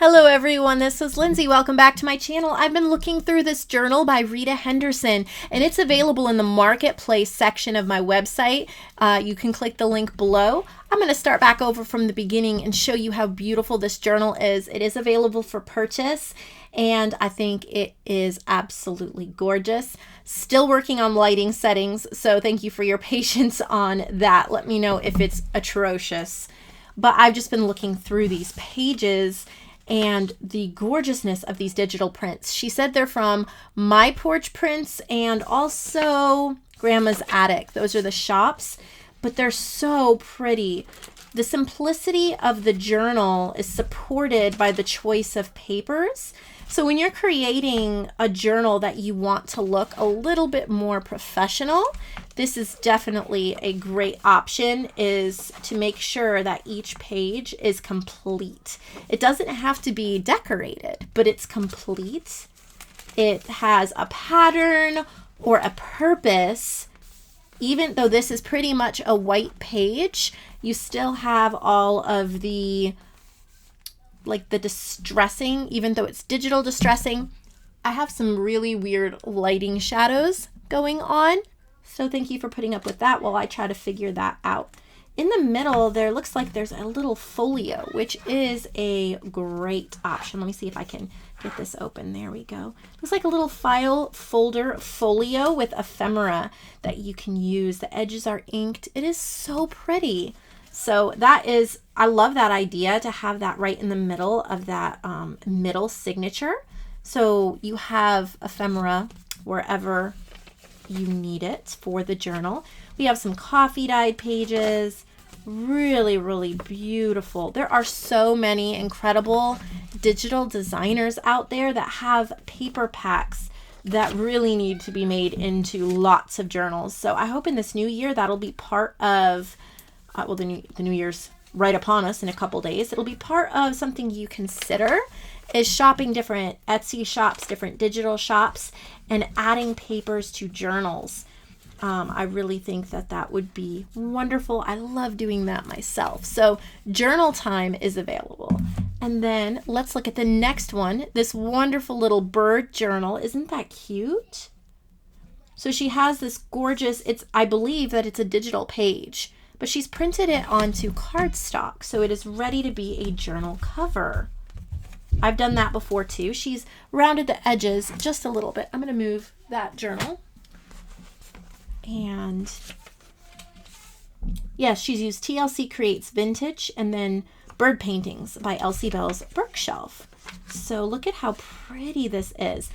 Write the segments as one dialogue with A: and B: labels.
A: Hello everyone, this is Lindsay. Welcome back to my channel. I've been looking through this journal by Rita Henderson, and it's available in the marketplace section of my website. You can click the link below. I'm going to start back over from the beginning and show you how beautiful this journal is. It is available for purchase, and I think it is absolutely gorgeous. Still working on lighting settings, so thank you for your patience on that. Let me know if it's atrocious. But I've just been looking through these pages and the gorgeousness of these digital prints. She said they're from My Porch Prints and also Grandma's Attic. Those are the shops, but they're so pretty. The simplicity of the journal is supported by the choice of papers. So when you're creating a journal that you want to look a little bit more professional, this is definitely a great option, is to make sure that each page is complete. It doesn't have to be decorated, but it's complete. It has a pattern or a purpose. Even though this is pretty much a white page, you still have all of the the distressing, even though it's digital distressing. I have some really weird lighting shadows going on, so thank you for putting up with that while I try to figure that out. In the middle, there looks like there's a little folio, which is a great option. Let me see if I can get this open. There we go. Looks like a little file folder folio with ephemera that you can use. The edges are inked. It is so pretty. So that is, I love that idea to have that right in the middle of that middle signature. So you have ephemera wherever you need it for the journal. We have some coffee dyed pages. Really, really beautiful. There are so many incredible digital designers out there that have paper packs that really need to be made into lots of journals. So I hope in this new year that'll be part of the new year's right upon us in a couple days. It'll be part of something you consider, is shopping different Etsy shops, different digital shops, and adding papers to journals. I really think that that would be wonderful. I love doing that myself. So journal time is available. And then let's look at the next one. This wonderful little bird journal. Isn't that cute? So she has this gorgeous, I believe that it's a digital page, but she's printed it onto cardstock, so it is ready to be a journal cover. I've done that before too. She's rounded the edges just a little bit. I'm going to move that journal. And yes, she's used TLC Creates Vintage and then Bird Paintings by Elsie Bell's Bookshelf. So look at how pretty this is.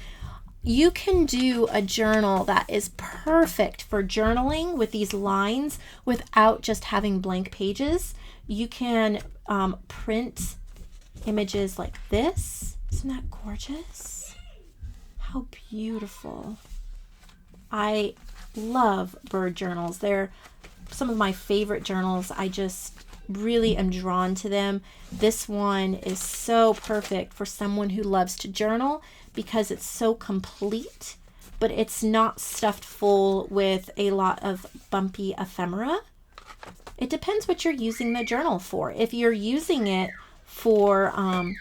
A: You can do a journal that is perfect for journaling with these lines without just having blank pages. You can print images like this. Isn't that gorgeous? How beautiful. I love bird journals. They're some of my favorite journals. I just really am drawn to them. This one is so perfect for someone who loves to journal because it's so complete, but it's not stuffed full with a lot of bumpy ephemera. It depends what you're using the journal for. If you're using it for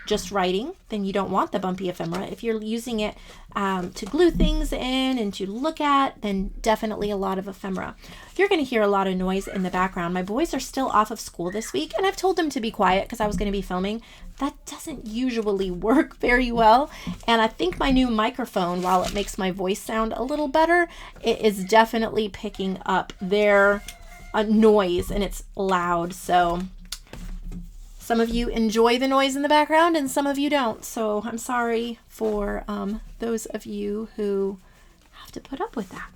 A: just writing, then you don't want the bumpy ephemera. If you're using it to glue things in and to look at, then definitely a lot of ephemera. You're going to hear a lot of noise in the background. My boys are still off of school this week, and I've told them to be quiet because I was going to be filming. That doesn't usually work very well, and I think my new microphone, while it makes my voice sound a little better, it is definitely picking up their noise, and it's loud. So some of you enjoy the noise in the background and some of you don't. So I'm sorry for those of you who have to put up with that.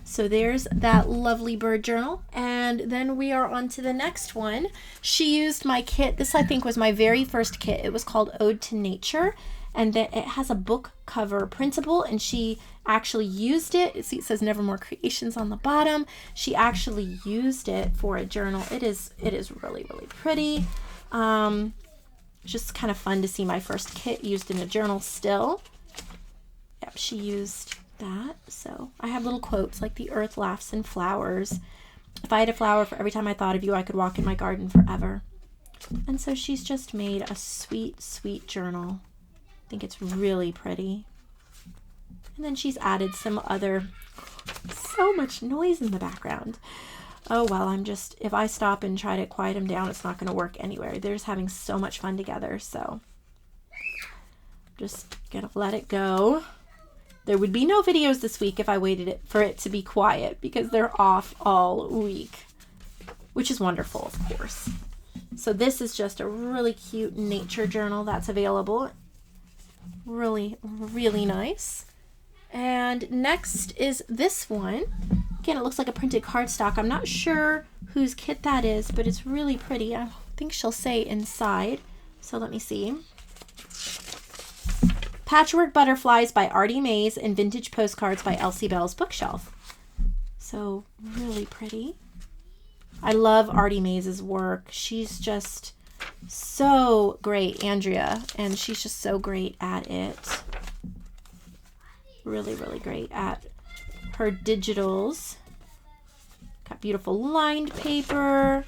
A: So there's that lovely bird journal. And then we are on to the next one. She used my kit. This I think was my very first kit. It was called Ode to Nature. And then it has a book cover printable, and she actually used it. See, it says Nevermore Creations on the bottom. She actually used it for a journal. It is really, really pretty. Just kind of fun to see my first kit used in a journal still. Yep, she used that. So I have little quotes like the earth laughs and flowers. If I had a flower for every time I thought of you, I could walk in my garden forever. And so she's just made a sweet, sweet journal. I think it's really pretty. And then she's added some other, so much noise in the background. Oh, well, if I stop and try to quiet them down, it's not going to work anywhere. They're just having so much fun together, so just going to let it go. There would be no videos this week if I waited for it to be quiet because they're off all week, which is wonderful, of course. So this is just a really cute nature journal that's available. Really, really nice. And next is this one. Again, it looks like a printed cardstock. I'm not sure whose kit that is, but it's really pretty. I think she'll say inside. So let me see. Patchwork Butterflies by Artie Mays and Vintage Postcards by Elsie Bell's Bookshelf. So really pretty. I love Artie Mays' work. She's just so great, Andrea, and she's just so great at it. Really, really great at her digitals. Got beautiful lined paper.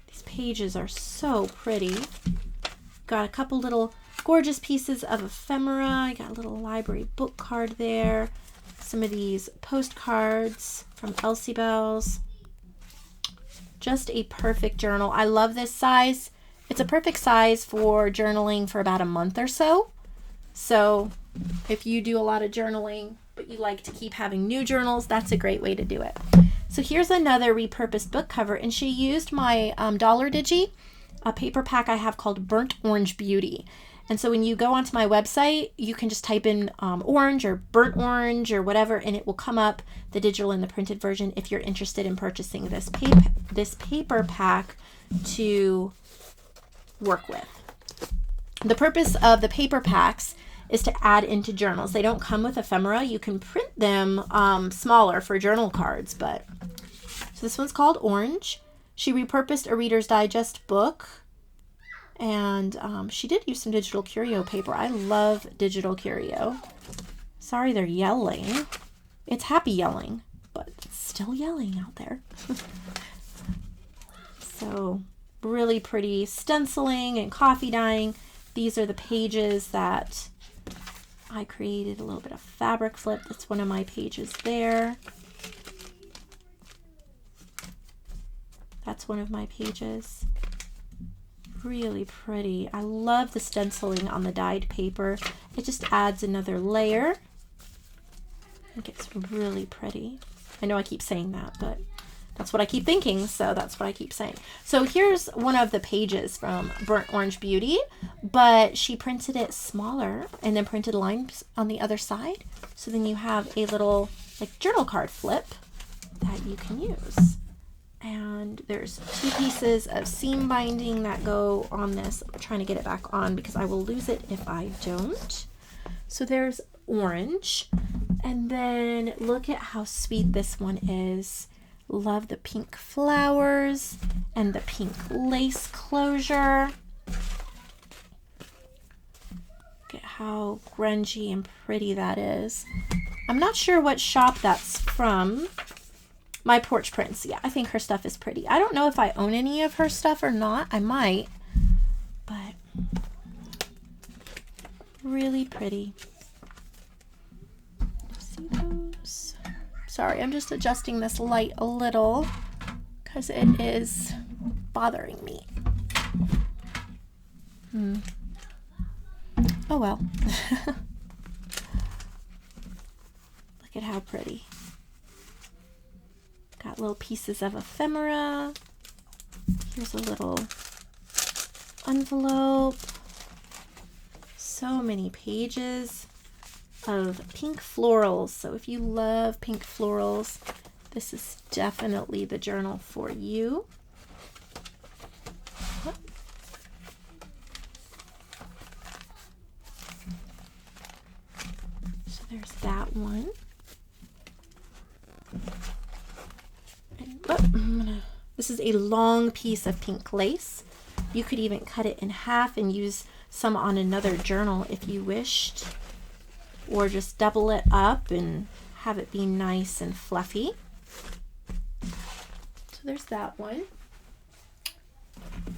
A: These pages are so pretty. Got a couple little gorgeous pieces of ephemera. I got a little library book card there. Some of these postcards from Elsie Bell's. Just a perfect journal. I love this size. It's a perfect size for journaling for about a month or so. So if you do a lot of journaling, but you like to keep having new journals, that's a great way to do it. So here's another repurposed book cover, and she used my Dollar Digi, a paper pack I have called Burnt Orange Beauty. And so when you go onto my website, you can just type in orange or burnt orange or whatever, and it will come up the digital and the printed version if you're interested in purchasing this paper pack to work with. The purpose of the paper packs is to add into journals. They don't come with ephemera. You can print them smaller for journal cards, but so this one's called Orange. She repurposed a Reader's Digest book. And she did use some digital curio paper. I love digital curio. Sorry they're yelling. It's happy yelling, but it's still yelling out there. So really pretty stenciling and coffee dyeing. These are the pages that I created. A little bit of fabric flip. That's one of my pages there. That's one of my pages. Really pretty. I love the stenciling on the dyed paper. It just adds another layer. I think it's really pretty. I know I keep saying that, but that's what I keep thinking, so that's what I keep saying. So here's one of the pages from Burnt Orange Beauty, but she printed it smaller and then printed lines on the other side. So then you have a little like journal card flip that you can use. And there's 2 pieces of seam binding that go on this. I'm trying to get it back on because I will lose it if I don't. So there's orange. And then look at how sweet this one is. Love the pink flowers and the pink lace closure. Look at how grungy and pretty that is. I'm not sure what shop that's from. My Porch Prints. Yeah, I think her stuff is pretty. I don't know if I own any of her stuff or not. I might, but really pretty. See those? Sorry, I'm just adjusting this light a little because it is bothering me. Oh well. Look at how pretty. Got little pieces of ephemera. Here's a little envelope. So many pages of pink florals. So if you love pink florals, this is definitely the journal for you. So there's that one. This is a long piece of pink lace. You could even cut it in half and use some on another journal if you wished, or just double it up and have it be nice and fluffy. So there's that one.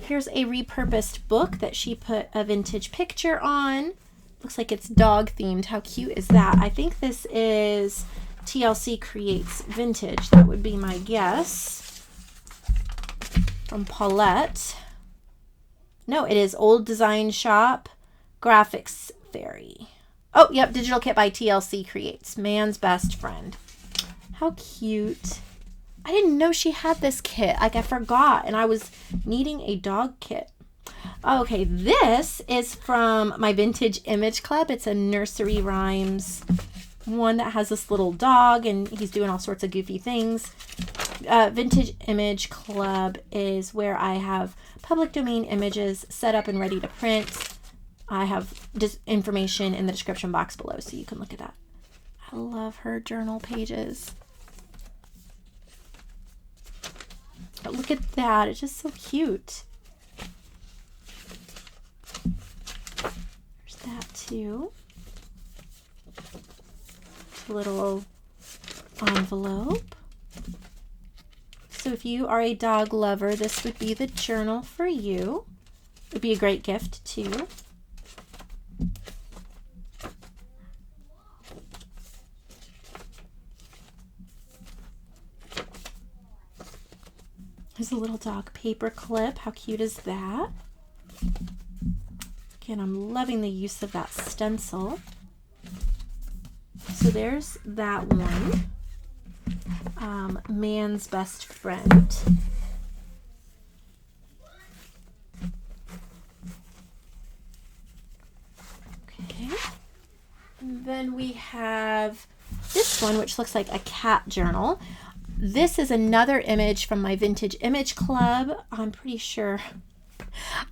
A: Here's a repurposed book that she put a vintage picture on. Looks like it's dog themed. How cute is that? I think this is TLC Creates Vintage. That would be my guess. From Paulette. No, it is Old Design Shop Graphics Fairy. Oh, yep, Digital Kit by TLC Creates. Man's Best Friend. How cute. I didn't know she had this kit. Like, I forgot, and I was needing a dog kit. Okay, this is from my Vintage Image Club. It's a Nursery Rhymes one that has this little dog, and he's doing all sorts of goofy things. Vintage Image Club is where I have public domain images set up and ready to print. I have just information in the description box below, so you can look at that. I love her journal pages. But look at that. It's just so cute. There's that too. A little envelope. So if you are a dog lover, this would be the journal for you. It would be a great gift too. There's a little dog paper clip. How cute is that? Again, I'm loving the use of that stencil. So there's that one. Man's Best Friend. Okay. And then we have this one, which looks like a cat journal. This is another image from my Vintage Image Club. I'm pretty sure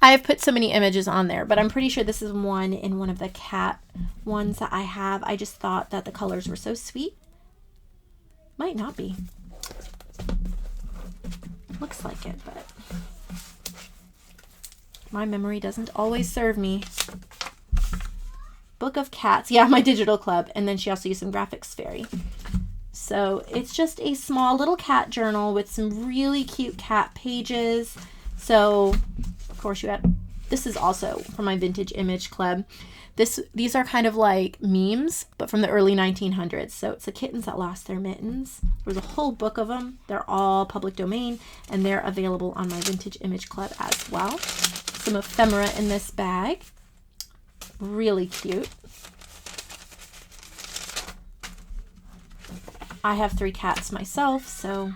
A: I have put so many images on there, but I'm pretty sure this is one in one of the cat ones that I have. I just thought that the colors were so sweet. Might not be. Looks like it, but my memory doesn't always serve me. Book of Cats. Yeah, my digital club. And then she also used some graphics fairy. So it's just a small little cat journal with some really cute cat pages. So of course you had, this is also from my Vintage Image Club. These are kind of like memes, but from the early 1900s. So it's the kittens that lost their mittens. There's a whole book of them. They're all public domain, and they're available on my Vintage Image Club as well. Some ephemera in this bag. Really cute. I have 3 cats myself, so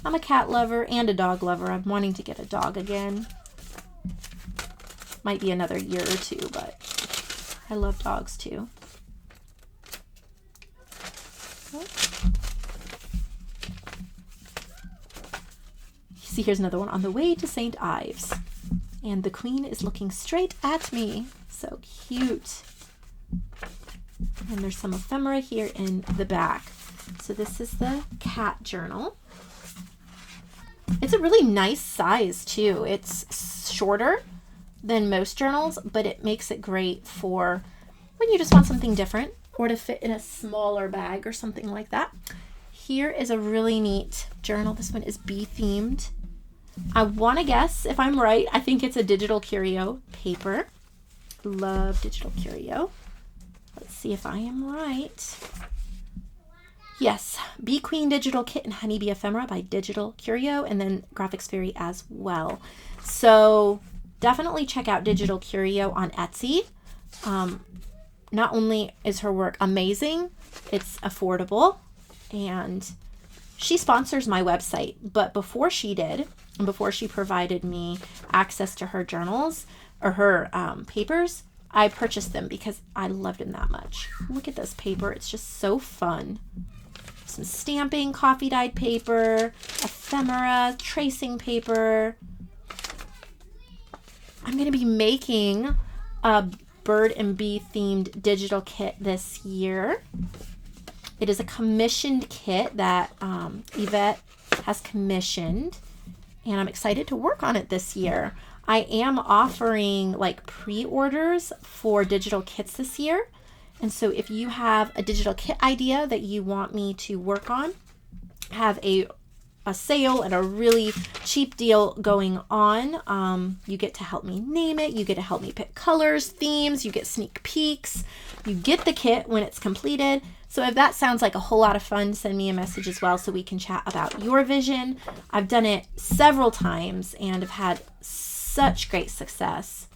A: I'm a cat lover and a dog lover. I'm wanting to get a dog again. Might be another year or two, but I love dogs too. See, here's another one. On the way to St. Ives. And the queen is looking straight at me. So cute. And there's some ephemera here in the back. So this is the cat journal. It's a really nice size too. It's shorter than most journals, but it makes it great for when you just want something different or to fit in a smaller bag or something like that. Here is a really neat journal. This one is bee themed. I want to guess if I'm right. I think it's a digital curio paper. Love digital curio. Let's see if I am right. Yes, Bee Queen Digital Kit and Honeybee Ephemera by Digital Curio, and then Graphics Fairy as well. So definitely check out Digital Curio on Etsy. Not only is her work amazing, it's affordable, and she sponsors my website. But before she did, and before she provided me access to her journals or her papers, I purchased them because I loved them that much. Look at this paper. It's just so fun. Some stamping, coffee dyed paper, ephemera, tracing paper. I'm going to be making a bird and bee themed digital kit this year. It is a commissioned kit that Yvette has commissioned, and I'm excited to work on it this year. I am offering like pre-orders for digital kits this year. And so if you have a digital kit idea that you want me to work on, have a a sale and a really cheap deal going on. You get to help me name it. You get to help me pick colors, themes. You get sneak peeks. You get the kit when it's completed. So if that sounds like a whole lot of fun, send me a message as well so we can chat about your vision. I've done it several times and have had such great success.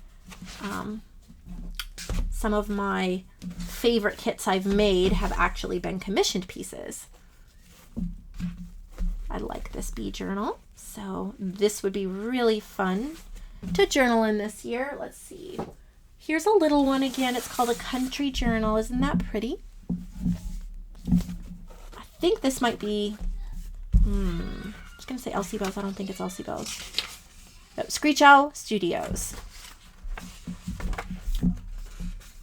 A: Some of my favorite kits I've made have actually been commissioned pieces. I like this bee journal, so this would be really fun to journal in this year. Let's see. Here's a little one again. It's called a country journal. Isn't that pretty? I think this might be, I was going to say Elsie Bells. I don't think it's Elsie Bells. No, Screech Owl Studios.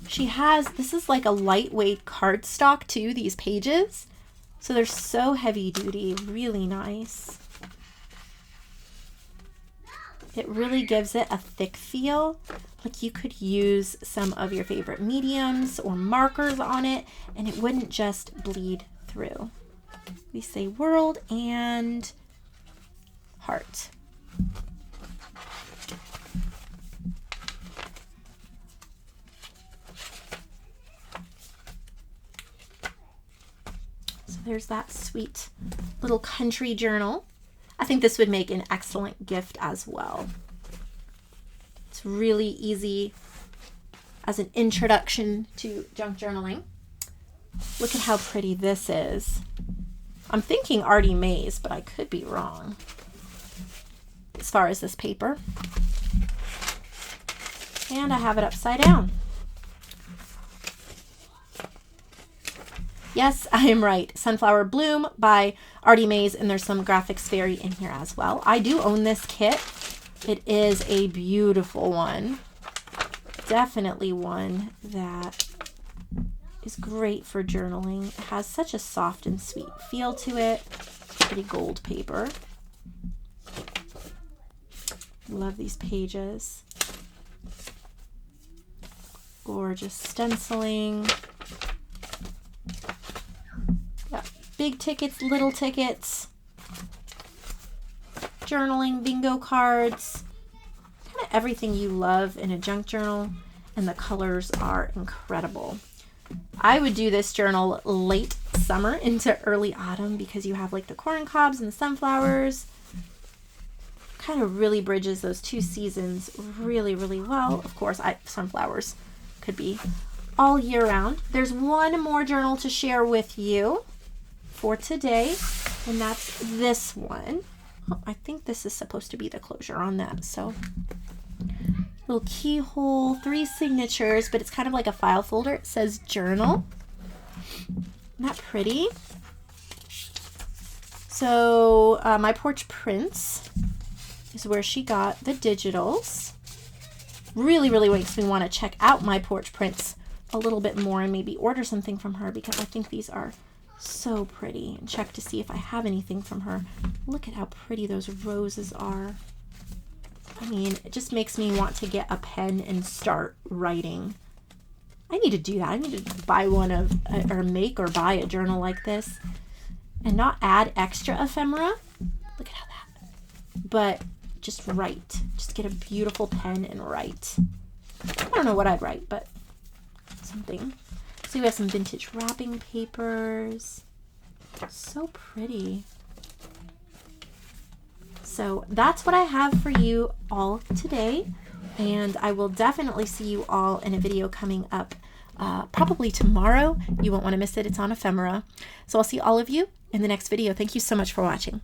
A: She has, this is like a lightweight cardstock too, these pages. So they're so heavy duty, really nice. It really gives it a thick feel. Like you could use some of your favorite mediums or markers on it and it wouldn't just bleed through. We say world and heart. There's that sweet little country journal. I think this would make an excellent gift as well. It's really easy as an introduction to junk journaling. Look at how pretty this is. I'm thinking Artie Mays, but I could be wrong as far as this paper. And I have it upside down. Yes, I am right. Sunflower Bloom by Artie Mays, and there's some graphics fairy in here as well. I do own this kit. It is a beautiful one. Definitely one that is great for journaling. It has such a soft and sweet feel to it. Pretty gold paper. Love these pages. Gorgeous stenciling. Big tickets, little tickets, journaling, bingo cards, kind of everything you love in a junk journal, and the colors are incredible. I would do this journal late summer into early autumn because you have like the corn cobs and the sunflowers. Kind of really bridges those two seasons really, really well. Of course, sunflowers could be all year round. There's one more journal to share with you for today, and that's this one. Oh, I think this is supposed to be the closure on that. So little keyhole, 3 signatures, but it's kind of like a file folder. It says journal. Isn't that pretty? So My Porch Prints is where she got the digitals. Really, really makes me want to check out My Porch Prints a little bit more and maybe order something from her because I think these are so pretty, and check to see if I have anything from her. Look at how pretty those roses are. I mean, it just makes me want to get a pen and start writing. I need to do that. I need to buy one of, or make or buy a journal like this and not add extra ephemera. Look at how that, but just write. Just get a beautiful pen and write. I don't know what I'd write, but something. So we have some vintage wrapping papers. So pretty. So that's what I have for you all today. And I will definitely see you all in a video coming up probably tomorrow. You won't want to miss it. It's on ephemera. So I'll see all of you in the next video. Thank you so much for watching.